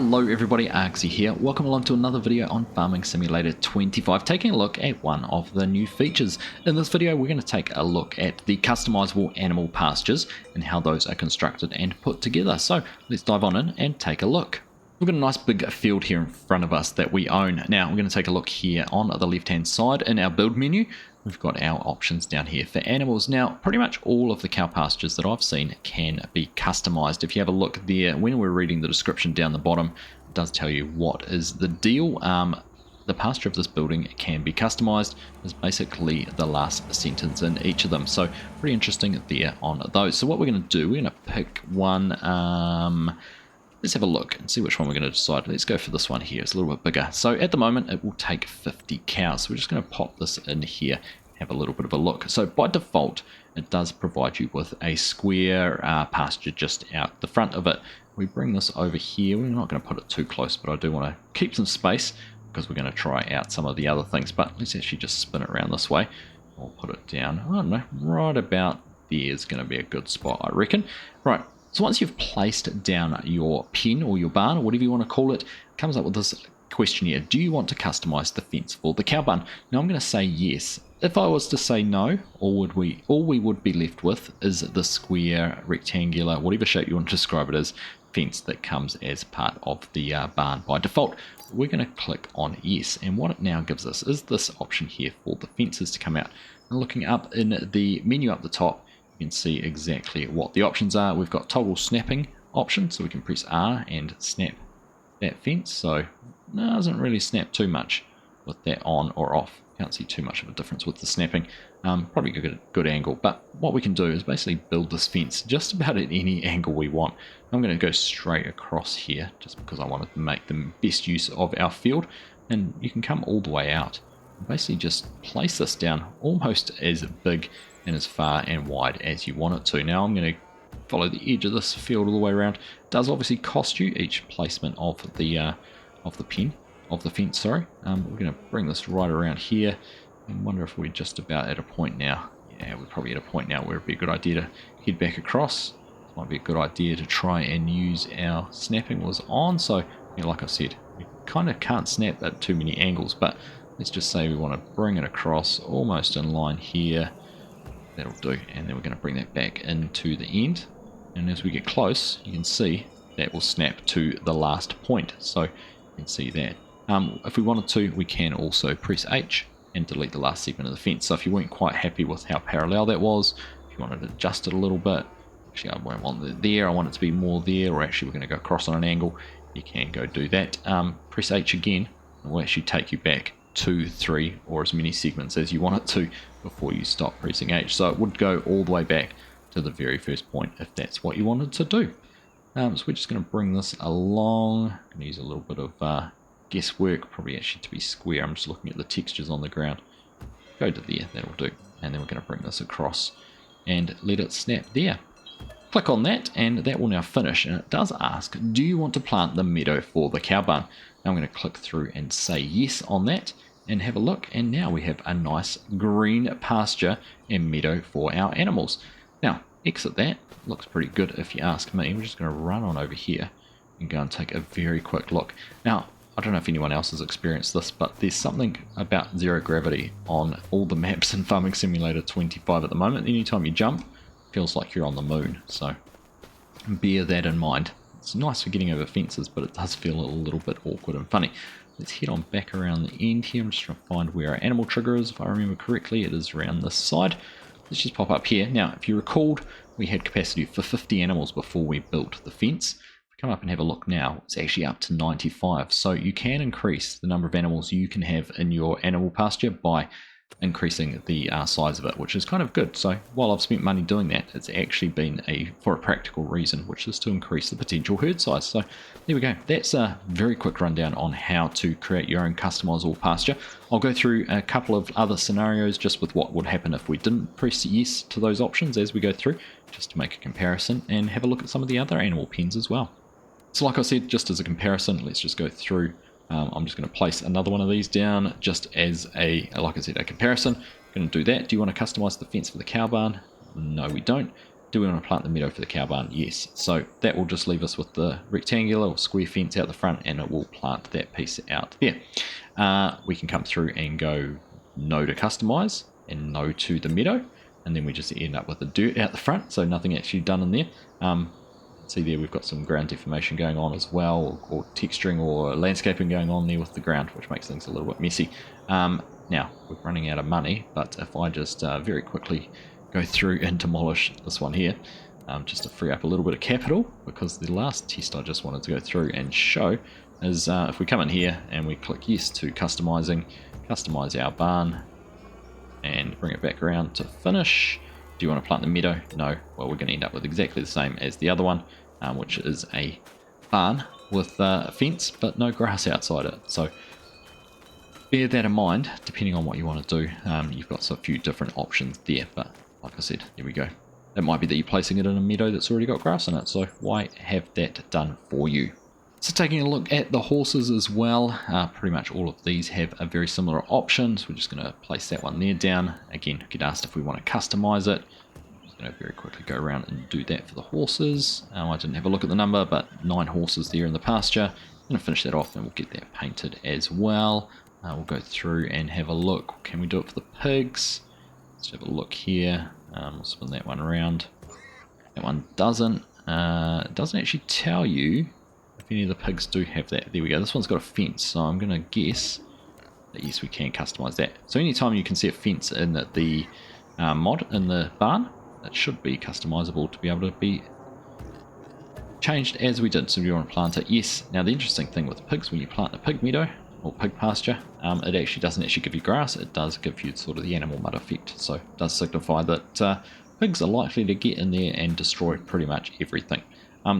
Hello everybody, Argsy here. Welcome along to another video on Farming Simulator 25, taking a look at one of the new features. In this video we're going to take a look at the customizable animal pastures and how those are constructed and put together. So let's dive on in and take a look. We've got a nice big field here in front of us that we own. Now we're going to take a look here on the left hand side in our build menu. We've got our options down here for animals. Now, pretty much all of the cow pastures that I've seen can be customized. If you have a look there, when we're reading the description down the bottom, it does tell you what is the deal. The pasture of this building can be customized is basically the last sentence in each of them. So pretty interesting there on those. So what we're going to do, we're going to pick one. Let's have a look and see which one we're going to decide. Let's go for this one here. It's a little bit bigger. So at the moment, it will take 50 cows. So we're just going to pop this in here, have a little bit of a look. So by default, it does provide you with a square pasture just out the front of it. We bring this over here. We're not going to put it too close, but I do want to keep some space because we're going to try out some of the other things. But let's actually just spin it around this way. I'll put it down, I don't know, right about there is going to be a good spot, I reckon. Right. So once you've placed down your pen or your barn or whatever you want to call it, it comes up with this question here. Do you want to customize the fence for the cow barn? Now I'm going to say yes. If I was to say no, all we would be left with is the square, rectangular, whatever shape you want to describe it as, fence that comes as part of the barn by default. We're going to click on yes, and what it now gives us is this option here for the fences to come out. And looking up in the menu up the top, you can see exactly what the options are. We've got toggle snapping option, so we can press R and snap that fence. So no, it doesn't really snap too much with that on or off. Can't see too much of a difference with the snapping. Probably a good angle, but what we can do is basically build this fence just about at any angle we want. I'm going to go straight across here just because I wanted to make the best use of our field, and you can come all the way out. Basically just place this down almost as big and as far and wide as you want it to. Now I'm going to follow the edge of this field all the way around. It does obviously cost you each placement of the fence. Sorry. We're going to bring this right around here and wonder if we're just about at a point now. Yeah, we're probably at a point now where it'd be a good idea to head back across. It might be a good idea to try and use our snapping was on. So like I said, we kind of can't snap at too many angles, but let's just say we want to bring it across almost in line here. That'll do, and then we're going to bring that back into the end, and as we get close you can see that will snap to the last point, so you can see that. If we wanted to, we can also press H and delete the last segment of the fence. So if you weren't quite happy with how parallel that was, if you wanted to adjust it a little bit, actually I won't want it there, I want it to be more there, or actually we're going to go across on an angle, you can go do that. Press H again, and we'll actually take you back 2, 3, or as many segments as you want it to before you stop pressing H. So it would go all the way back to the very first point if that's what you wanted to do. So we're just going to bring this along. I'm going to use a little bit of guesswork, probably actually to be square. I'm just looking at the textures on the ground. Go to there, that'll do. And then we're going to bring this across and let it snap there. Click on that and that will now finish, and it does ask, do you want to plant the meadow for the cow barn? Now I'm going to click through and say yes on that and have a look, and now we have a nice green pasture and meadow for our animals. Now exit that, looks pretty good if you ask me. We're just going to run on over here and go and take a very quick look. Now I don't know if anyone else has experienced this, but there's something about zero gravity on all the maps in Farming Simulator 25 at the moment. Anytime you jump, it feels like you're on the moon, so bear that in mind. It's nice for getting over fences, but it does feel a little bit awkward and funny. Let's head on back around the end here. I'm just trying to find where our animal trigger is. If I remember correctly, it is around this side. Let's just pop up here. Now, if you recalled, we had capacity for 50 animals before we built the fence. If we come up and have a look now, it's actually up to 95. So you can increase the number of animals you can have in your animal pasture by increasing the size of it, which is kind of good. So while I've spent money doing that, it's actually been for a practical reason, which is to increase the potential herd size. So there we go. That's a very quick rundown on how to create your own customizable pasture. I'll go through a couple of other scenarios just with what would happen if we didn't press yes to those options as we go through, just to make a comparison, and have a look at some of the other animal pens as well. So like I said, just as a comparison, let's just go through. I'm just going to place another one of these down just as like I said, a comparison. I'm going to do that. Do you want to customize the fence for the cow barn? No, we don't. Do we want to plant the meadow for the cow barn? Yes. So that will just leave us with the rectangular or square fence out the front, and it will plant that piece out there. We can come through and go no to customize and no to the meadow, and then we just end up with the dirt out the front, so nothing actually done in there. See there, we've got some ground deformation going on as well, or texturing or landscaping going on there with the ground, which makes things a little bit messy. Now, we're running out of money, but if I just very quickly go through and demolish this one here, just to free up a little bit of capital, because the last test I just wanted to go through and show is if we come in here and we click yes to customizing, customize our barn, and bring it back around to finish. Do you want to plant the meadow? No. Well, we're going to end up with exactly the same as the other one, which is a barn with a fence, but no grass outside it. So bear that in mind, depending on what you want to do. You've got a few different options there, but like I said, here we go. It might be that you're placing it in a meadow that's already got grass in it, so why have that done for you? So taking a look at the horses as well, pretty much all of these have a very similar option, so we're just going to place that one there down. Again, get asked if we want to customize it. I'm just going to very quickly go around and do that for the horses. I didn't have a look at the number, but 9 horses there in the pasture. I'm going to finish that off and we'll get that painted as well. We'll go through and have a look. Can we do it for the pigs? Let's have a look here. We'll spin that one around. That one doesn't. It doesn't actually tell you if any of the pigs do have that. There we go. This one's got a fence, so I'm going to guess that yes, we can customize that. So anytime you can see a fence in the mod in the barn, it should be customizable to be able to be changed as we did. So if you want to plant it, yes. Now the interesting thing with pigs, when you plant a pig meadow or pig pasture, it actually doesn't actually give you grass. It does give you sort of the animal mud effect. So it does signify that pigs are likely to get in there and destroy pretty much everything.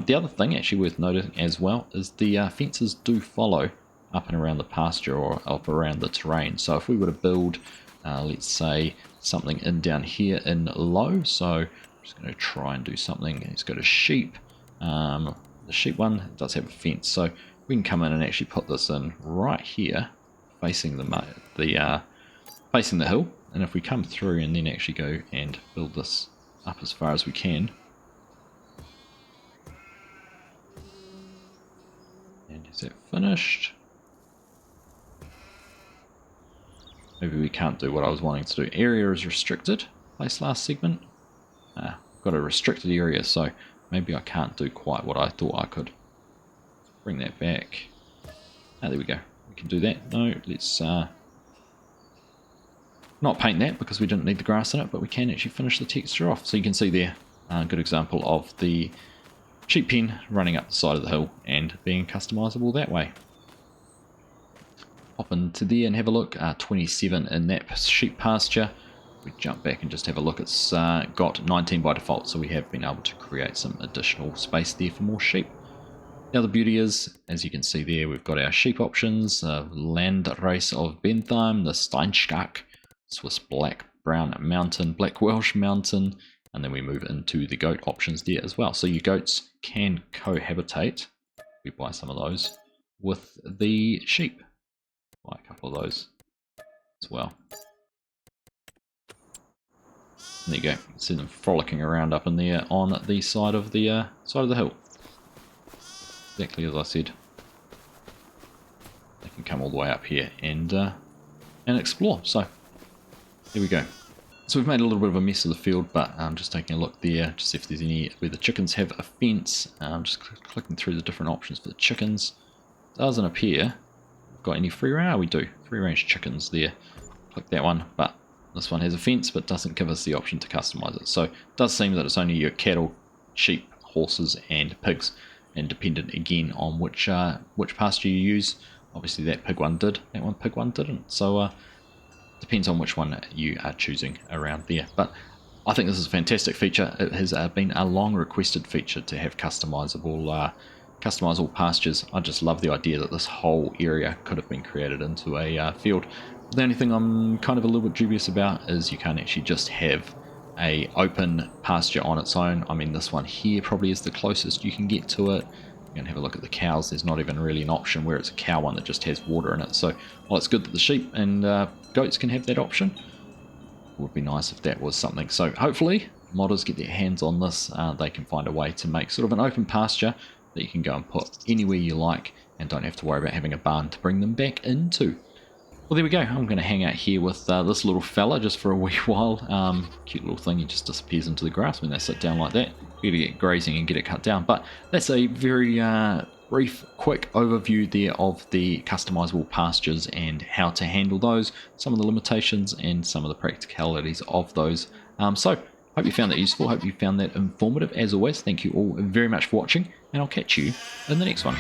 The other thing actually worth noting as well is the fences do follow up and around the pasture or up around the terrain. So if we were to build, let's say, something in down here in low, so I'm just going to try and do something. Let's go to sheep. The sheep one does have a fence, so we can come in and actually put this in right here, facing facing the hill. And if we come through and then actually go and build this up as far as we can, and is that finished? Maybe we can't do what I was wanting to do. Area is restricted. Place last segment. I've got a restricted area, so maybe I can't do quite what I thought I could. Bring that back. There we go. We can do that. No, let's not paint that because we didn't need the grass in it, but we can actually finish the texture off. So you can see there, a good example of the sheep pen running up the side of the hill and being customizable that way. Hop into there and have a look. 27 in that sheep pasture. We jump back and just have a look. It's got 19 by default, so we have been able to create some additional space there for more sheep. The other beauty is, as you can see there, we've got our sheep options, land race of Bentheim, the Steinskak, Swiss Black Brown Mountain, Black Welsh Mountain, and then we move into the goat options there as well. So your goats can cohabitate, we buy some of those, with the sheep. Buy a couple of those as well. There you go, see them frolicking around up in there on the side of the hill. Exactly as I said. They can come all the way up here and explore. So there we go. So we've made a little bit of a mess of the field, but I'm just taking a look there to see if there's any where the chickens have a fence. I'm just clicking through the different options for the chickens. Doesn't appear we've got any free range. We do free range chickens there. Click that one, but this one has a fence, but doesn't give us the option to customize it. So it does seem that it's only your cattle, sheep, horses, and pigs. And dependent again on which pasture you use. Obviously that pig one did, that one pig one didn't. So depends on which one you are choosing around there. But I think this is a fantastic feature. It has been a long requested feature to have customizable pastures. I just love the idea that this whole area could have been created into a field. The only thing I'm kind of a little bit dubious about is you can't actually just have a open pasture on its own. I mean, this one here probably is the closest you can get to it. You can have a look at the cows. There's not even really an option where it's a cow one that just has water in it. So while it's good that the sheep and goats can have that option, it would be nice if that was something. So hopefully modders get their hands on this, they can find a way to make sort of an open pasture that you can go and put anywhere you like and don't have to worry about having a barn to bring them back into. Well, there we go. I'm going to hang out here with this little fella just for a wee while. Cute little thing. He just disappears into the grass when they sit down like that. You gotta get grazing and get it cut down. But that's a very brief, quick overview there of the customizable pastures and how to handle those, some of the limitations and some of the practicalities of those. So, hope you found that useful. Hope you found that informative. As always, thank you all very much for watching, and I'll catch you in the next one.